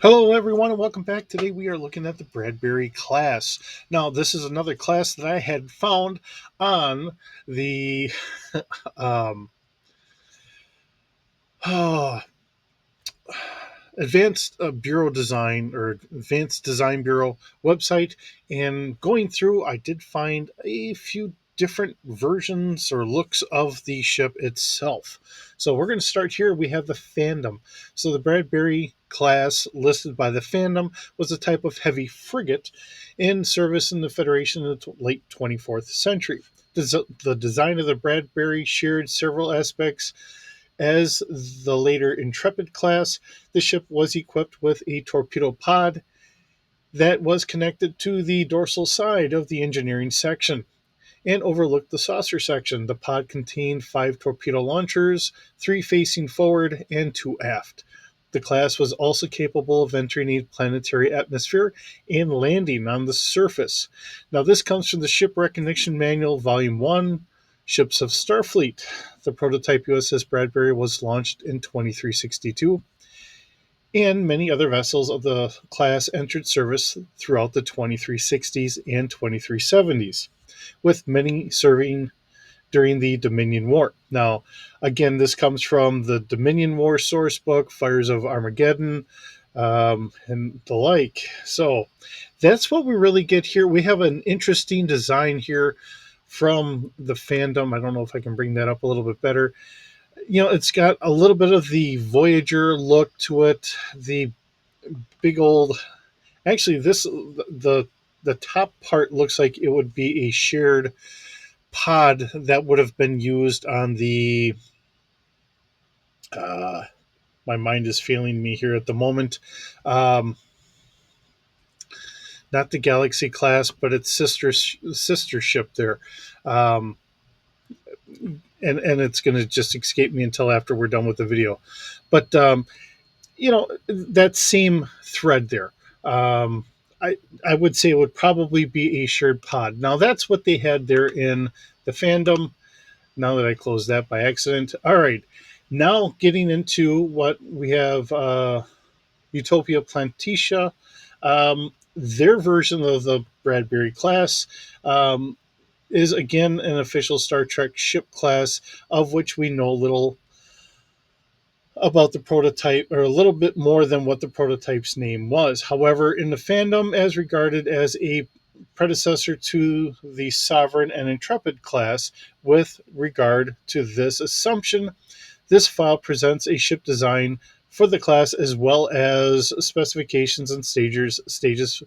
Hello, everyone, and welcome back. Today we are looking at the Bradbury class. Now, this is another class that I had found on the um, oh, Advanced Bureau Design or Advanced Design Bureau website. And going through, I did find a few different versions or looks of the ship itself. So we're going to start here. We have the fandom. So the Bradbury class listed by the fandom was a type of heavy frigate in service in the Federation in the late 24th century. The design of the Bradbury shared several aspects as the later Intrepid class. The ship was equipped with a torpedo pod that was connected to the dorsal side of the engineering section and overlooked the saucer section. The pod contained 5 torpedo launchers, 3 facing forward and 2 aft. The class was also capable of entering a planetary atmosphere and landing on the surface. Now, this comes from the Ship Recognition Manual, Volume 1, Ships of Starfleet. The prototype USS Bradbury was launched in 2362, and many other vessels of the class entered service throughout the 2360s and 2370s, with many serving during the Dominion War. Now, again, this comes from the Dominion War source book, Fires of Armageddon, and the like. So that's what we really get here. We have an interesting design here from the fandom. I don't know if I can bring that up a little bit better. It's got a little bit of the Voyager look to it. The big old, actually, the top part looks like it would be a shared pod that would have been used on the uh, my mind is failing me here at the moment. Um, Not the Galaxy class, but its sister ship there. Um, and it's going to just escape me until after we're done with the video. But that same thread there. Um, I I would say it would probably be a shared pod. Now that's what they had there in the fandom. Now that I closed that by accident. All right. Now getting into what we have, Utopia Plantitia, their version of the Bradbury class, is again an official Star Trek ship class, of which we know little about the prototype, or a little bit more than what the prototype's name was. However, in the fandom, as regarded as a predecessor to the Sovereign and Intrepid class, with regard to this assumption, this file presents a ship design for the class as well as specifications and stages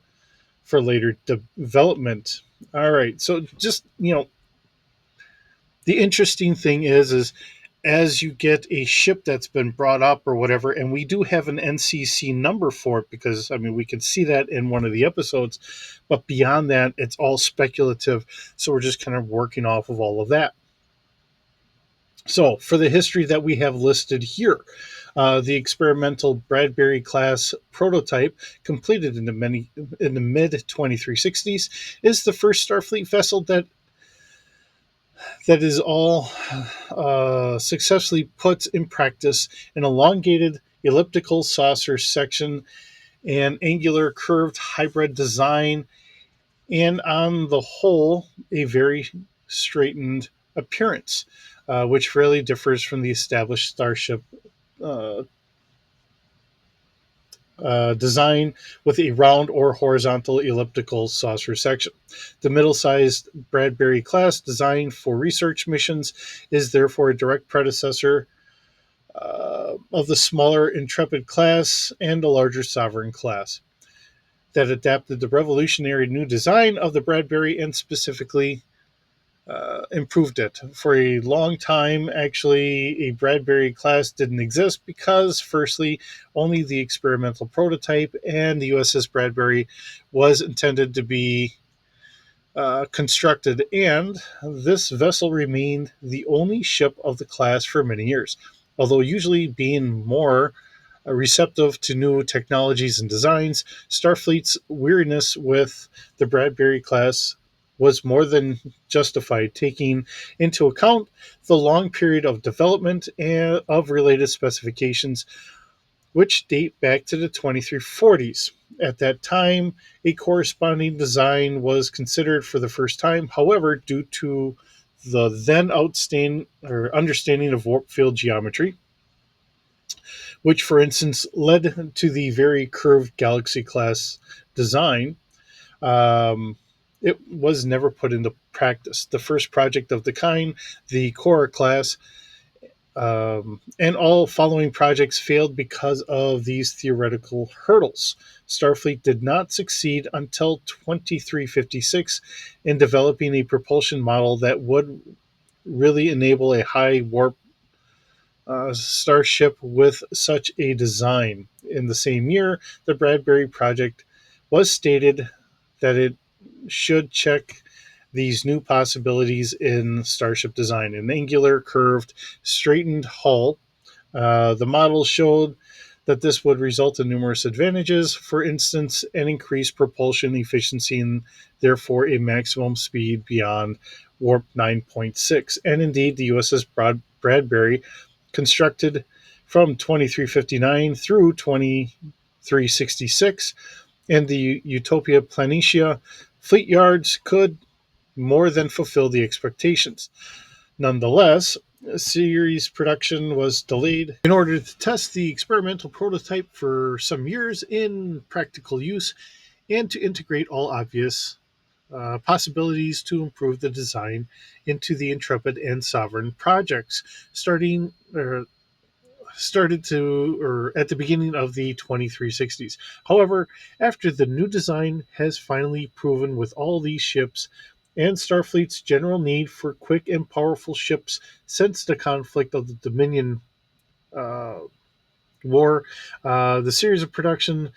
for later development. All right, so just the interesting thing is as you get a ship that's been brought up or whatever, and we do have an NCC number for it because, I mean, we can see that in one of the episodes, but beyond that, it's all speculative. So we're just kind of working off of all of that. So, for the history that we have listed here, the experimental Bradbury class prototype, completed in the mid 2360s, is the first Starfleet vessel that is all successfully put in practice an elongated elliptical saucer section and angular curved hybrid design, and on the whole, a very straightened appearance, which really differs from the established Starship uh, design with a round or horizontal elliptical saucer section. The middle sized Bradbury class, designed for research missions, is therefore a direct predecessor of the smaller Intrepid class and the larger Sovereign class that adapted the revolutionary new design of the Bradbury and specifically improved it. For a long time, actually, a Bradbury class didn't exist because, firstly, only the experimental prototype and the USS Bradbury was intended to be constructed, and this vessel remained the only ship of the class for many years. Although usually being more receptive to new technologies and designs, Starfleet's weariness with the Bradbury class was more than justified, taking into account the long period of development and of related specifications which date back to the 2340s. At that time, a corresponding design was considered for the first time. However, due to the then outstanding or understanding of warp field geometry, which, for instance, led to the very curved Galaxy class design, um, it was never put into practice. The first project of the kind, the Cora class, and all following projects failed because of these theoretical hurdles. Starfleet did not succeed until 2356 in developing a propulsion model that would really enable a high warp starship with such a design. In the same year, the Bradbury project was stated that it should check these new possibilities in starship design: an angular, curved, straightened hull. The model showed that this would result in numerous advantages, for instance, an increased propulsion efficiency and therefore a maximum speed beyond warp 9.6. And indeed, the USS Bradbury, constructed from 2359 through 2366, and the Utopia Planitia fleet yards could more than fulfill the expectations. Nonetheless, series production was delayed in order to test the experimental prototype for some years in practical use and to integrate all obvious possibilities to improve the design into the Intrepid and Sovereign projects, started to or at the beginning of the 2360s. However, after the new design has finally proven with all these ships and Starfleet's general need for quick and powerful ships since the conflict of the Dominion uh, War, the series of production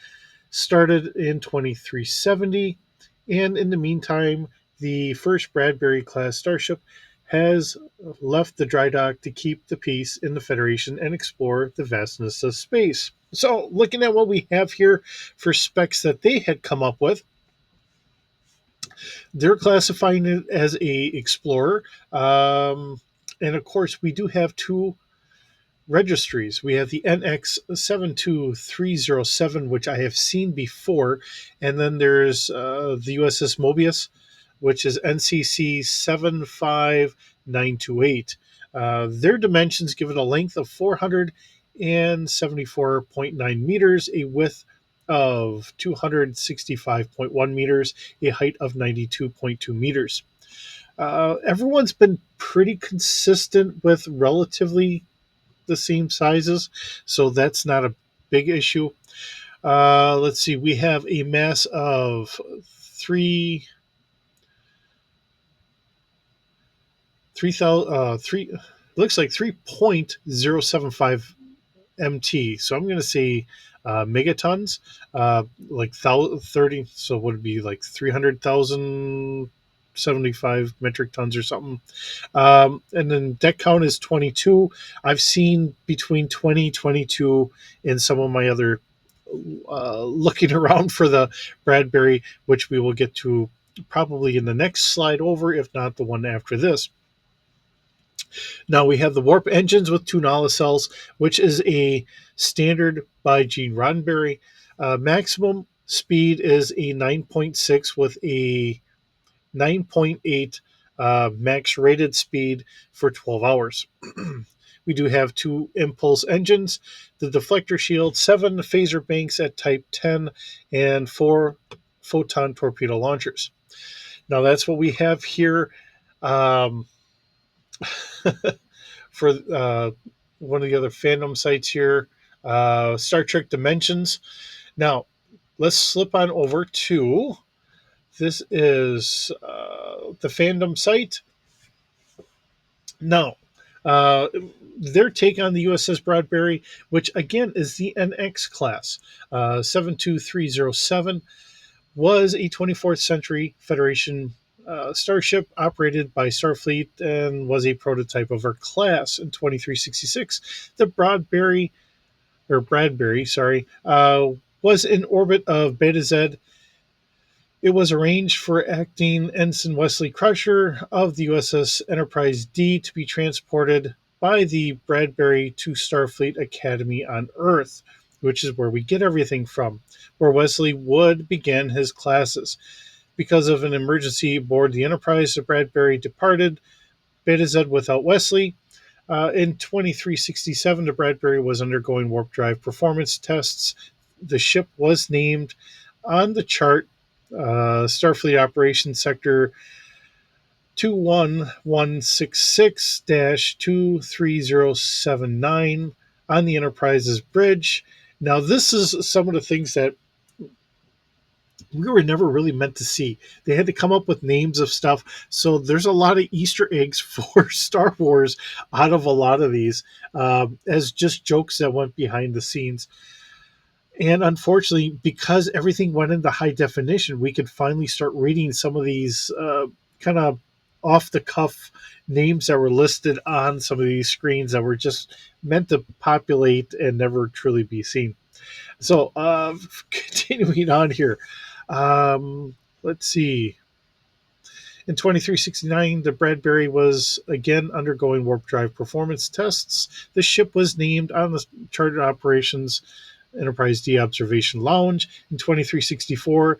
started in 2370, and in the meantime, the first Bradbury class starship has left the dry dock to keep the peace in the Federation and explore the vastness of space. So, looking at what we have here for specs that they had come up with, they're classifying it as a explorer, and of course, we do have two registries. We have the NX72307, which I have seen before, and then there's the USS Mobius, which is NCC 75928. Their dimensions give it a length of 474.9 meters, a width of 265.1 meters, a height of 92.2 meters. Everyone's been pretty consistent with relatively the same sizes, so that's not a big issue. Let's see, we have a mass of three thousand three looks like 3.075 MT. So I'm going to say megatons, like 30. So would it be like 300,075 metric tons or something? And then deck count is 22. I've seen between 20, 22 in some of my other looking around for the Bradbury, which we will get to probably in the next slide over, if not the one after this. Now we have the warp engines with two nacelles, which is a standard by Gene Roddenberry. Maximum speed is a 9.6 with a 9.8 max rated speed for 12 hours. We do have two impulse engines, the deflector shield, 7 phaser banks at type 10, and 4 photon torpedo launchers. Now that's what we have here. Um, for one of the other fandom sites here, Star Trek Dimensions. Now, let's slip on over to this is the fandom site. Now, uh, their take on the USS Bradbury, which again is the NX class, 72307, was a 24th century Federation starship operated by Starfleet and was a prototype of her class. In 2366, the Bradbury, was in orbit of Beta Z. It was arranged for acting Ensign Wesley Crusher of the USS Enterprise D to be transported by the Bradbury to Starfleet Academy on Earth. which is where we get everything from, where Wesley would begin his classes. Because of an emergency aboard the Enterprise, the Bradbury departed Beta Z without Wesley. In 2367, the Bradbury was undergoing warp drive performance tests. The ship was named on the chart Starfleet Operations Sector 21166 23079 on the Enterprise's bridge. Now, this is some of the things that we were never really meant to see. They had to come up with names of stuff. So there's a lot of Easter eggs for Star Wars out of a lot of these as just jokes that went behind the scenes. And unfortunately, because everything went into high definition, we could finally start reading some of these kind of off the cuff names that were listed on some of these screens that were just meant to populate and never truly be seen. So, continuing on here, let's see. In 2369, the Bradbury was again undergoing warp drive performance tests. The ship was named on the charted operations Enterprise D Observation Lounge. In 2364,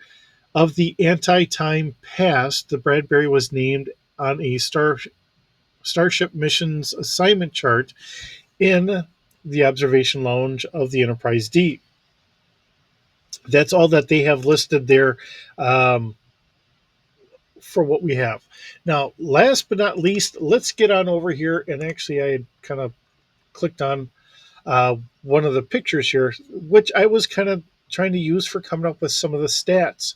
of the anti-time past, the Bradbury was named on a Starship missions assignment chart in the observation lounge of the Enterprise D. That's all that they have listed there um, for what we have. Now, last but not least, let's get on over here. And actually, I had kind of clicked on one of the pictures here, which I was kind of trying to use for coming up with some of the stats.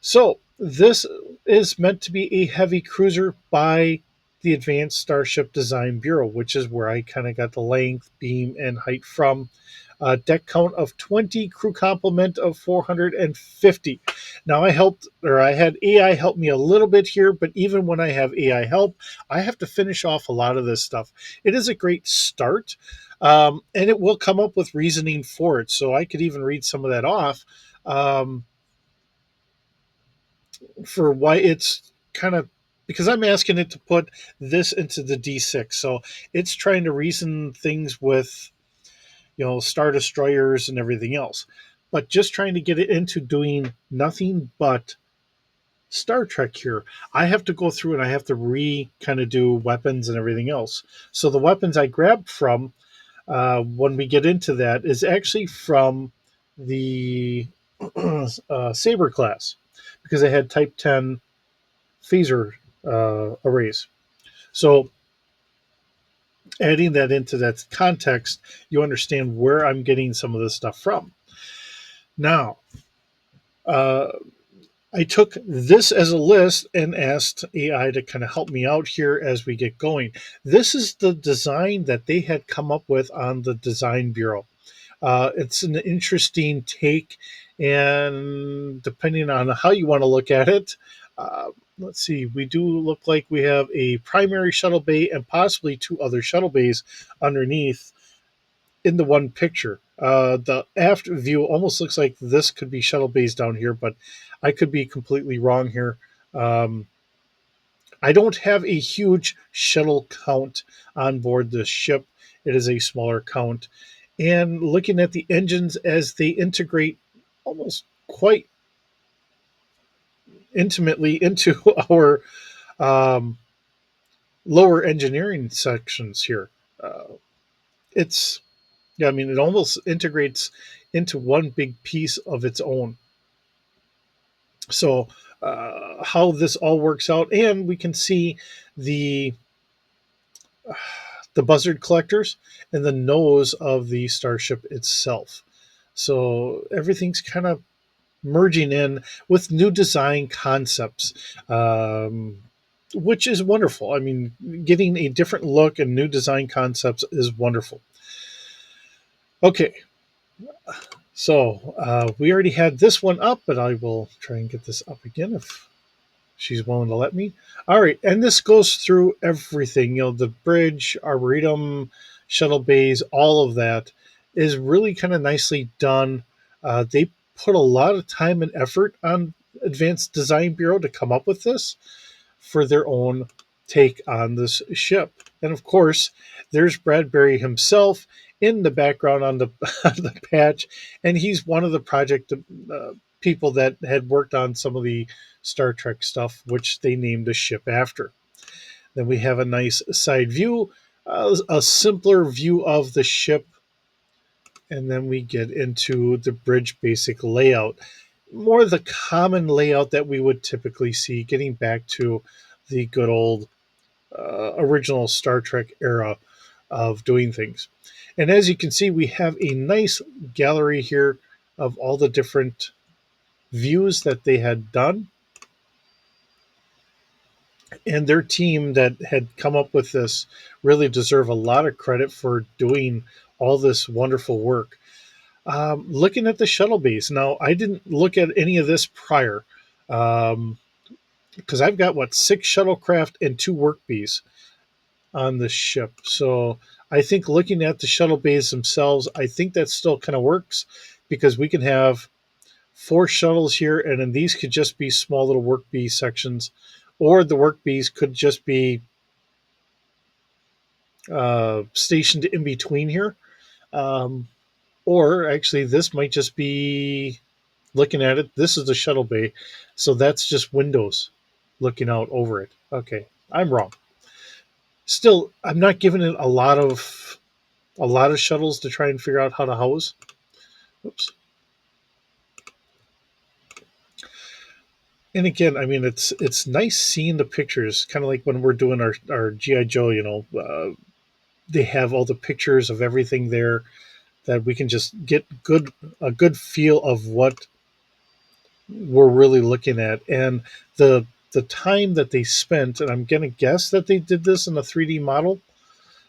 So, this is meant to be a heavy cruiser by the Advanced Starship Design Bureau, which is where I kind of got the length, beam, and height from. Deck count of 20, crew complement of 450. Now I had AI help me a little bit here, but even when I have AI help, I have to finish off a lot of this stuff. It is a great start, and it will come up with reasoning for it. So I could even read some of that off for why it's kind of because I'm asking it to put this into the D6. So it's trying to reason things with Star Destroyers and everything else. But just trying to get it into doing nothing but Star Trek here, I have to go through and I have to kind of do weapons and everything else. So the weapons I grabbed from when we get into that is actually from the Saber class because I had Type 10 phaser arrays. So adding that into that context, you understand where I'm getting some of this stuff from. Now, uh, I took this as a list and asked AI to kind of help me out here as we get going. This is the design that they had come up with on the Design Bureau. It's an interesting take, and depending on how you want to look at it, let's see, we do look like we have a primary shuttle bay and possibly two other shuttle bays underneath in the one picture. The aft view almost looks like this could be shuttle bays down here, but I could be completely wrong here. Um, I don't have a huge shuttle count on board this ship. It is a smaller count. And looking at the engines as they integrate almost quite intimately into our um, lower engineering sections here. It's Yeah, I mean, it almost integrates into one big piece of its own. So, how this all works out, and we can see the the buzzard collectors and the nose of the starship itself. So everything's kind of merging in with new design concepts, which is wonderful. I mean, getting a different look and new design concepts is wonderful. Okay, so we already had this one up, but I will try and get this up again if she's willing to let me. All right, and this goes through everything. The bridge, arboretum, shuttle bays, all of that is really kind of nicely done. They put a lot of time and effort on Advanced Design Bureau to come up with this for their own take on this ship. And of course, there's Bradbury himself in the background on the on the patch, and he's one of the project people that had worked on some of the Star Trek stuff, which they named the ship after. Then we have a nice side view, a simpler view of the ship, and then we get into the bridge basic layout. More the common layout that we would typically see, getting back to the good old original Star Trek era of doing things. And as you can see, we have a nice gallery here of all the different views that they had done. And their team that had come up with this really deserve a lot of credit for doing all this wonderful work. Looking at the shuttle base now, I didn't look at any of this prior because I've got what, 6 shuttlecraft and 2 work bees on the ship. So I think looking at the shuttle bays themselves, I think that still kind of works because we can have 4 shuttles here, and then these could just be small little work bee sections, or the work bees could just be stationed in between here. Um, or actually, this might just be looking at it. This is the shuttle bay, so that's just windows looking out over it. Okay, I'm wrong. Still, I'm not giving it a lot of shuttles to try and figure out how to house. Oops. And again, I mean, it's nice seeing the pictures, kind of like when we're doing our GI Joe. They have all the pictures of everything there that we can just get a good feel of what we're really looking at, and the time that they spent. And I'm gonna guess that they did this in a 3D model.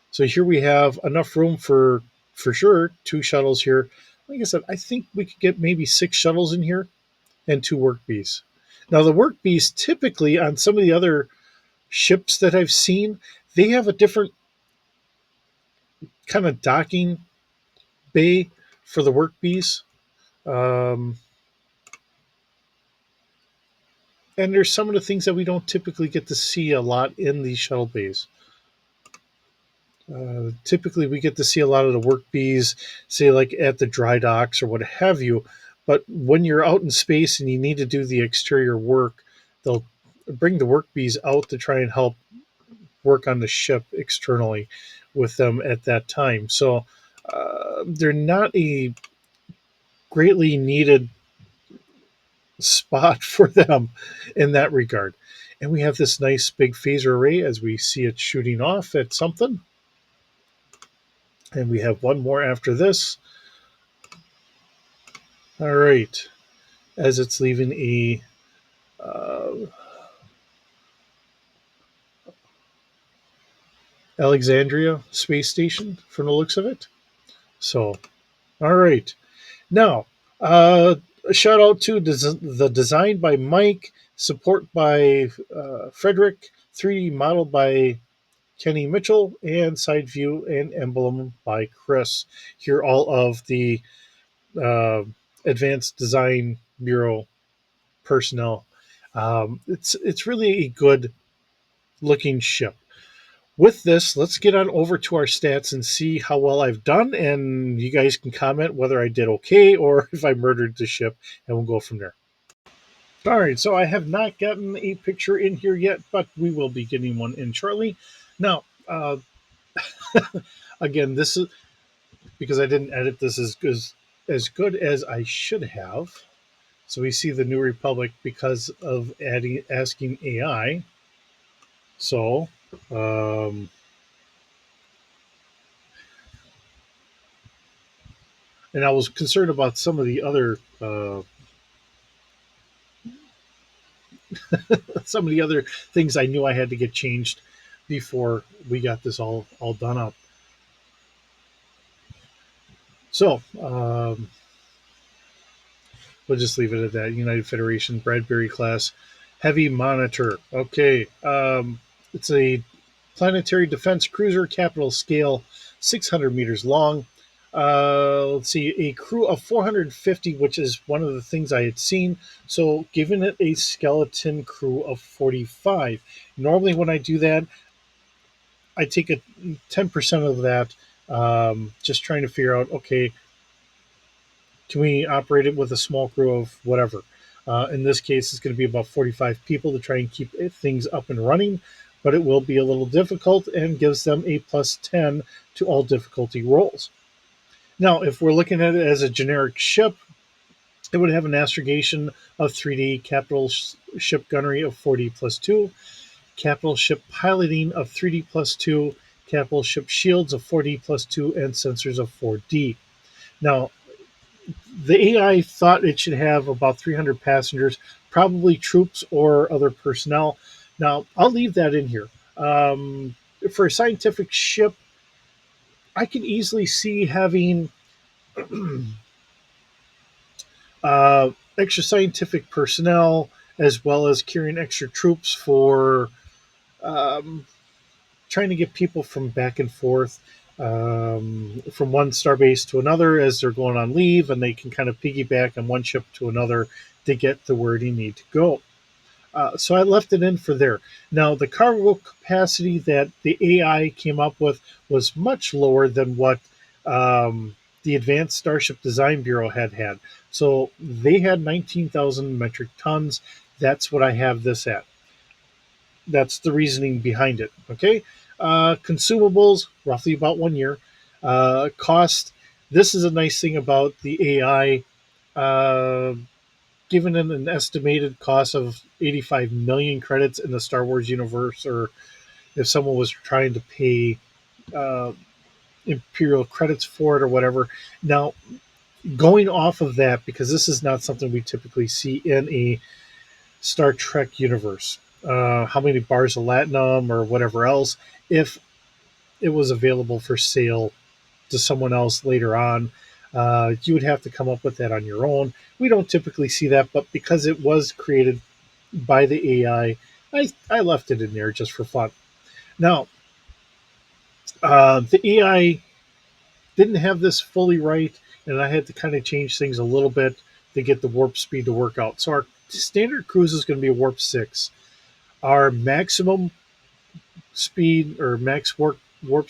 So here we have enough room for sure 2 shuttles here. Like I said, I think we could get maybe 6 shuttles in here and 2 work bees. Now the work bees typically on some of the other ships that I've seen, they have a different kind of docking bay for the work bees. Um, and there's some of the things that we don't typically get to see a lot in these shuttle bays. Typically, we get to see a lot of the work bees, say like at the dry docks or what have you. But when you're out in space and you need to do the exterior work, they'll bring the work bees out to try and help work on the ship externally with them at that time. So they're not a greatly needed spot for them in that regard. And we have this nice big phaser array as we see it shooting off at something. And we have one more after this. All right. As it's leaving a Alexandria space station from the looks of it. So, all right. Now, a shout out to the design by Mike, support by Frederick, 3D model by Kenny Mitchell, and side view and emblem by Chris. Here, all of the uh, Advanced Design Bureau personnel. It's really a good looking ship. With this, let's get on over to our stats and see how well I've done. And you guys can comment whether I did okay or if I murdered the ship, and we'll go from there. All right, so I have not gotten a picture in here yet, but we will be getting one in shortly. Now, again, this is because I didn't edit this as good as I should have. So we see the New Republic because of asking AI. So, um, and I was concerned about some of the other some of the other things I knew I had to get changed before we got this all done up. So we'll just leave it at that. United Federation Bradbury class heavy monitor. Okay, it's a planetary defense cruiser, capital scale, 600 meters long. Let's see, a crew of 450, which is one of the things I had seen. So, giving it a skeleton crew of 45. Normally, when I do that, I take a 10% of that Just trying to figure out, okay, can we operate it with a small crew of whatever? In this case, it's going to be about 45 people to try and keep things up and running, but it will be a little difficult and gives them a plus 10 to all difficulty rolls. Now, if we're looking at it as a generic ship, it would have an astrogation of 3D, capital ship gunnery of 4D plus 2, capital ship piloting of 3D plus 2, capital ship shields of 4D plus 2, and sensors of 4D. Now, the AI thought it should have about 300 passengers, probably troops or other personnel. Now, I'll leave that in here. For a scientific ship, I can easily see having extra scientific personnel as well as carrying extra troops for um, trying to get people from back and forth from one starbase to another as they're going on leave, and they can kind of piggyback on one ship to another to get to where they need to go. So I left it in for there. Now, the cargo capacity that the AI came up with was much lower than what the Advanced Starship Design Bureau had. So they had 19,000 metric tons. That's what I have this at. That's the reasoning behind it. Okay. Consumables, roughly about 1 year. Cost, this is a nice thing about the AI. Given an estimated cost of 85 million credits in the Star Wars universe, or if someone was trying to pay uh, Imperial credits for it or whatever. Now, going off of that, because this is not something we typically see in a Star Trek universe, how many bars of latinum or whatever else, if it was available for sale to someone else later on, you would have to come up with that on your own. We don't typically see that, but because it was created by the AI, I left it in there just for fun. Now, the AI didn't have this fully right, and I had to kind of change things a little bit to get the warp speed to work out. So our standard cruise is going to be a warp 6. Our maximum speed or max warp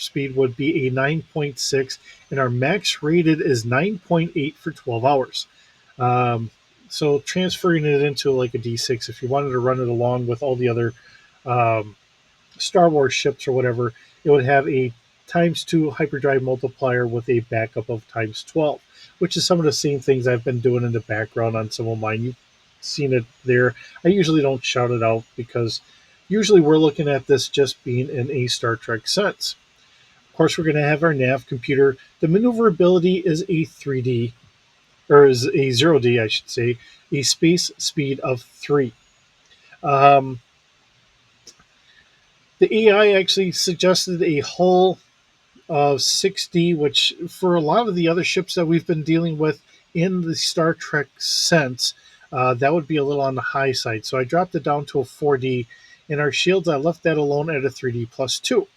speed would be a 9.6, and our max rated is 9.8 for 12 hours. Um, so transferring it into like a D6, if you wanted to run it along with all the other um, Star Wars ships or whatever, it would have a times 2 hyperdrive multiplier with a backup of times 12, which is some of the same things I've been doing in the background on some of mine. You've seen it there. I usually don't shout it out because usually we're looking at this just being in a Star Trek sense. Of course, we're going to have our nav computer. The maneuverability is a 3D, or is a 0D, I should say, a space speed of 3. Um, the AI actually suggested a hull of 6D, which for a lot of the other ships that we've been dealing with in the Star Trek sense, that would be a little on the high side. So I dropped it down to a 4D. In our shields, I left that alone at a 3D plus 2.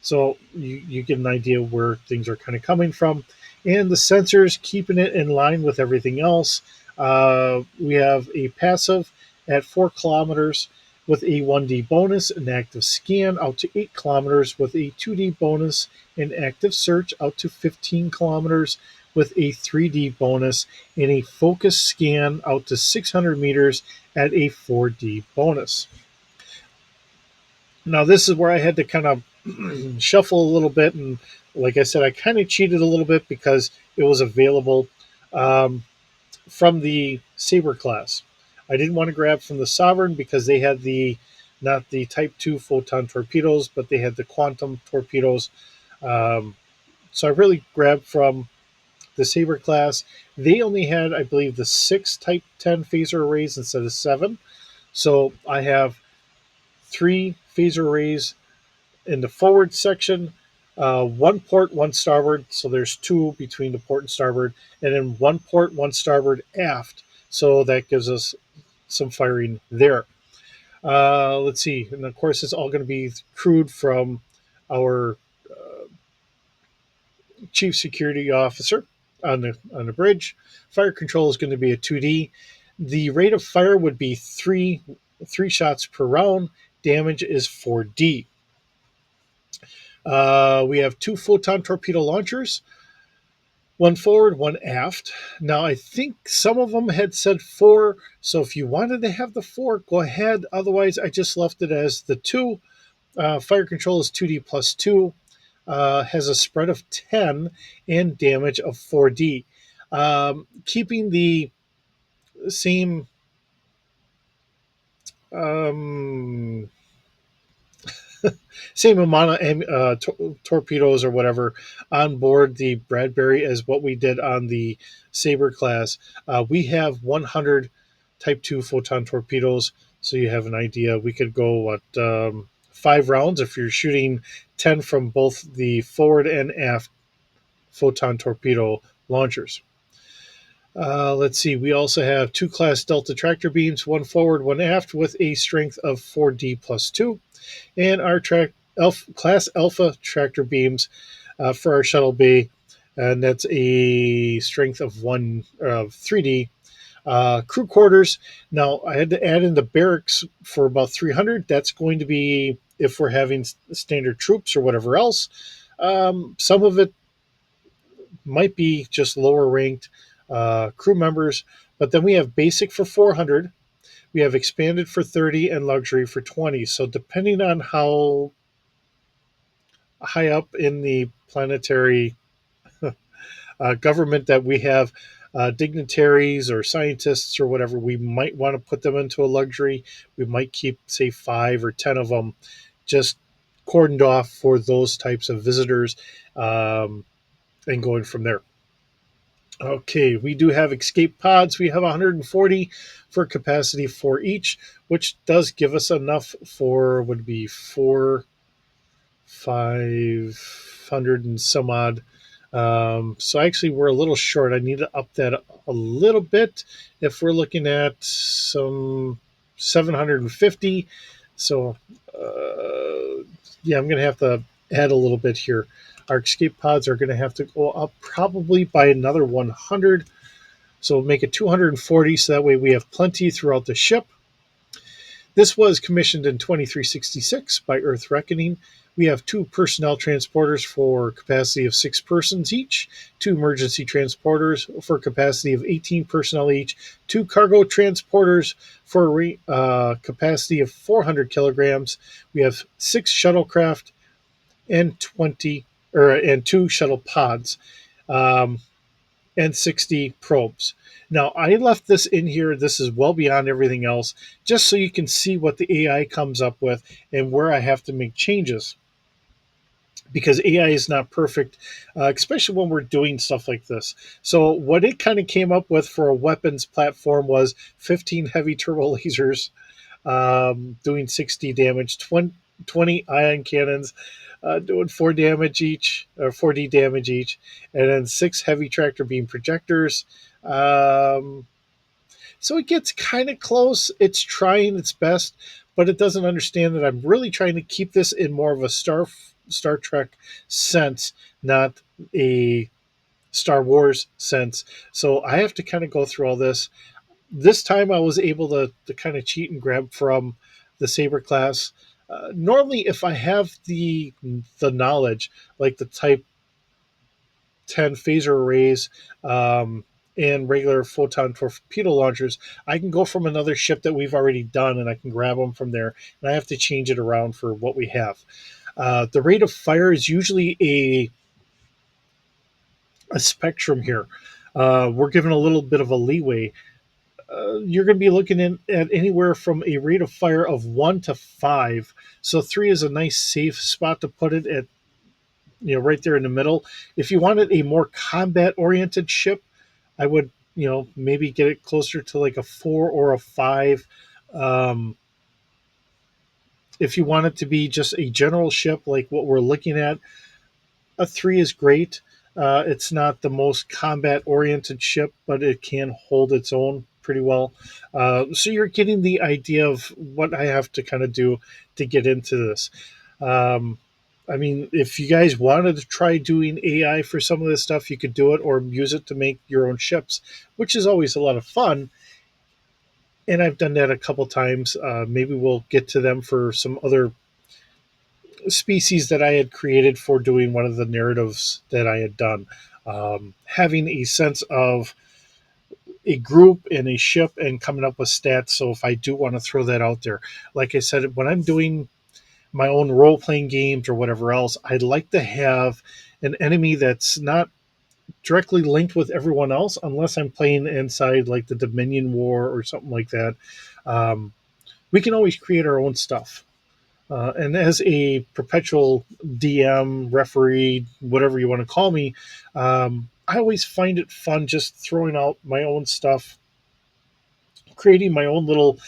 So you get an idea where things are kind of coming from. And the sensors, keeping it in line with everything else. We have a passive at 4 kilometers with a 1D bonus, an active scan out to 8 kilometers with a 2D bonus, an active search out to 15 kilometers with a 3D bonus, and a focus scan out to 600 meters at a 4D bonus. Now, this is where I had to kind of shuffle a little bit. And like I said, I kind of cheated a little bit because it was available um, from the Saber class. I didn't want to grab from the Sovereign because they had the not the Type 2 photon torpedoes, but they had the quantum torpedoes. Um, so I really grabbed from the Saber class. They only had, I believe, the 6 Type 10 phaser arrays instead of 7. So I have 3 phaser arrays in the forward section, one port, one starboard. So there's two between the port and starboard, and then one port, one starboard aft. So that gives us some firing there. Let's see. And of course, it's all going to be crewed from our chief security officer on the bridge. Fire control is going to be a 2D. The rate of fire would be three shots per round. Damage is 4D. We have two photon torpedo launchers, one forward, one aft. Now, I think some of them had said four, so if you wanted to have the four, go ahead. Otherwise, I just left it as the two. Fire control is 2D plus 2, has a spread of 10 and damage of 4D. Keeping the same um, same amount of torpedoes or whatever on board the Bradbury as what we did on the Sabre class. We have 100 Type 2 photon torpedoes, so you have an idea. We could go, five rounds if you're shooting 10 from both the forward and aft photon torpedo launchers. Let's see. We also have two class Delta tractor beams, one forward, one aft, with a strength of 4D plus 2. And our class Alpha tractor beams for our shuttle bay, and that's a strength of 3D. Crew quarters. Now, I had to add in the barracks for about 300. That's going to be if we're having standard troops or whatever else. Some of it might be just lower ranked crew members, but then we have basic for 400. We have expanded for 30 and luxury for 20. So, depending on how high up in the planetary government that we have, dignitaries or scientists or whatever, we might want to put them into a luxury. We might keep, say, 5 or 10 of them just cordoned off for those types of visitors, and going from there. Okay, we do have escape pods. We have 140 for capacity for each, which does give us enough for, would be 500 and some odd. So actually, we're a little short. I need to up that a little bit if we're looking at some 750. So, yeah, I'm going to have to add a little bit here. Our escape pods are going to have to go up probably by another 100. So we'll make it 240, so that way we have plenty throughout the ship. This was commissioned in 2366 by Earth Reckoning. We have two personnel transporters for capacity of 6 persons each, two emergency transporters for capacity of 18 personnel each, two cargo transporters for a capacity of 400 kilograms. We have 6 shuttlecraft and 20 and two shuttle pods. And 60 probes. Now, I left this in here. This is well beyond everything else, just so you can see what the AI comes up with and where I have to make changes, because AI is not perfect, especially when we're doing stuff like this. So, what it kind of came up with for a weapons platform was 15 heavy turbo lasers, doing 60 damage, 20 ion cannons, doing 4 damage each, or 4D damage each, and then 6 heavy tractor beam projectors. Um, so it gets kind of close. It's trying its best, but it doesn't understand that I'm really trying to keep this in more of a Star Trek sense, not a Star Wars sense. So I have to kind of go through all this. This time I was able to kind of cheat and grab from the Saber class. Normally, if I have the knowledge, like the Type 10 phaser arrays, and regular photon torpedo launchers, I can go from another ship that we've already done and I can grab them from there. And I have to change it around for what we have. The rate of fire is usually a spectrum here. We're given a little bit of a leeway. You're going to be looking at anywhere from a rate of fire of 1 to 5. So 3 is a nice safe spot to put it at, right there in the middle. If you wanted a more combat oriented ship, I would, maybe get it closer to like a 4 or a 5. Um, if you want it to be just a general ship like what we're looking at, a 3 is great. It's not the most combat oriented ship, but it can hold its own pretty well. So you're getting the idea of what I have to kind of do to get into this. Um, I mean, if you guys wanted to try doing AI for some of this stuff, you could do it or use it to make your own ships, which is always a lot of fun. And I've done that a couple times. Maybe we'll get to them for some other species that I had created for doing one of the narratives that I had done. Having a sense of a group and a ship and coming up with stats. So if I do want to throw that out there, like I said, when I'm doing my own role playing games or whatever else, I'd like to have an enemy that's not directly linked with everyone else unless I'm playing inside like the Dominion War or something like that. Um, we can always create our own stuff. And as a perpetual DM, referee, whatever you want to call me, I always find it fun just throwing out my own stuff, creating my own little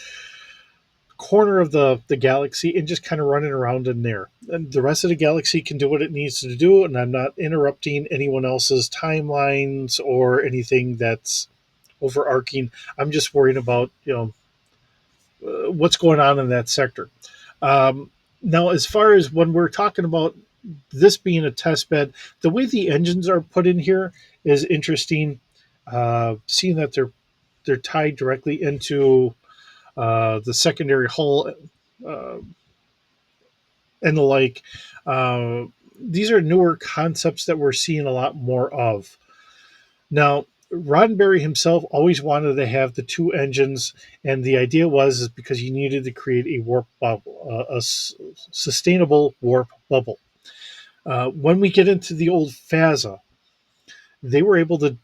corner of the galaxy and just kind of running around in there. And the rest of the galaxy can do what it needs to do, and I'm not interrupting anyone else's timelines or anything that's overarching. I'm just worrying about what's going on in that sector. Now, as far as when we're talking about this being a test bed, the way the engines are put in here is interesting. Seeing that they're tied directly into the secondary hull uh, and the like. Uh, these are newer concepts that we're seeing a lot more of. Now, Roddenberry himself always wanted to have the two engines, and the idea was is because you needed to create a warp bubble, sustainable warp bubble. When we get into the old FASA, they were able to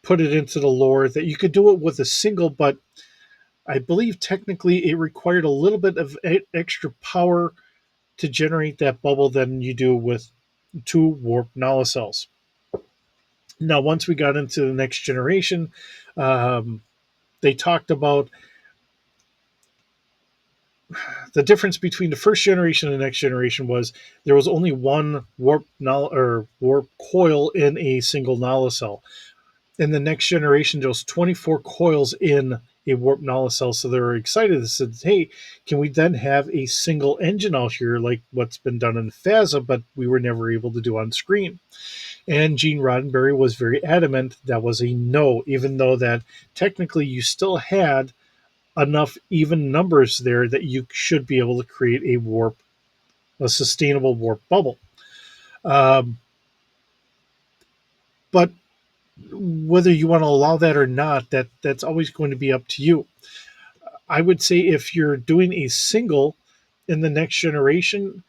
put it into the lore that you could do it with a single, but I believe technically it required a little bit of extra power to generate that bubble than you do with two warp nanocells. Now, once we got into the next generation, um, they talked about the difference between the first generation and the next generation was there was only one warp coil in a single nanocell. In the next generation, there was 24 coils in a warp nanocell. So they were excited. They said, "Hey, can we then have a single engine out here like what's been done in FASA, but we were never able to do on screen?" And Gene Roddenberry was very adamant that was a no, even though that technically you still had enough even numbers there that you should be able to create a sustainable warp bubble. Um, but whether you want to allow that or not, that's always going to be up to you. I would say if you're doing a single in the next generation,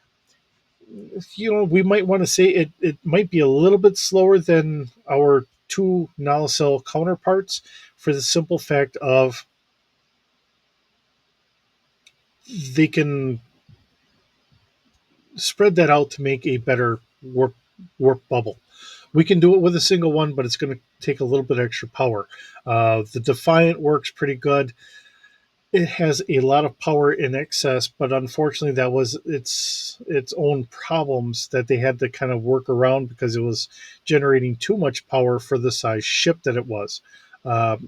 we might want to say it might be a little bit slower than our two nanoCell counterparts for the simple fact of they can spread that out to make a better warp bubble. We can do it with a single one, but it's going to take a little bit extra power. The Defiant works pretty good. It has a lot of power in excess, but unfortunately, that was its own problems that they had to kind of work around because it was generating too much power for the size ship that it was.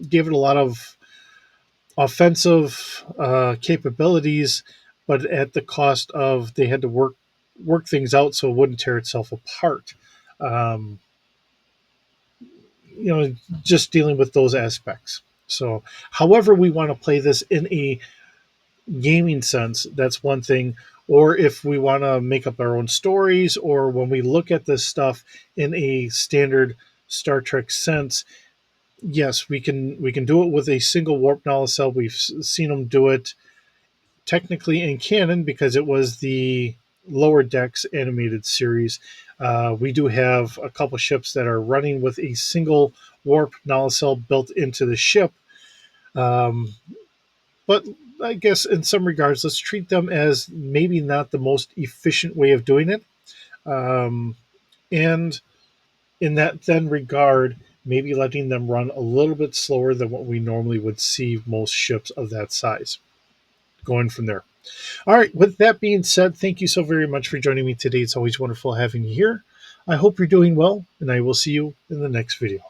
Gave it a lot of offensive capabilities, but at the cost of they had to work things out so it wouldn't tear itself apart. Um, just dealing with those aspects. So, however, we want to play this in a gaming sense, that's one thing. Or if we want to make up our own stories, or when we look at this stuff in a standard Star Trek sense, yes, we can do it with a single warp nanoCell. We've seen them do it technically in canon because it was the Lower Decks animated series. We do have a couple ships that are running with a single warp nanoCell built into the ship. Um, but I guess in some regards, let's treat them as maybe not the most efficient way of doing it. Um, and in that then regard, maybe letting them run a little bit slower than what we normally would see most ships of that size. Going from there. All right, with that being said, thank you so very much for joining me today. It's always wonderful having you here. I hope you're doing well, and I will see you in the next video.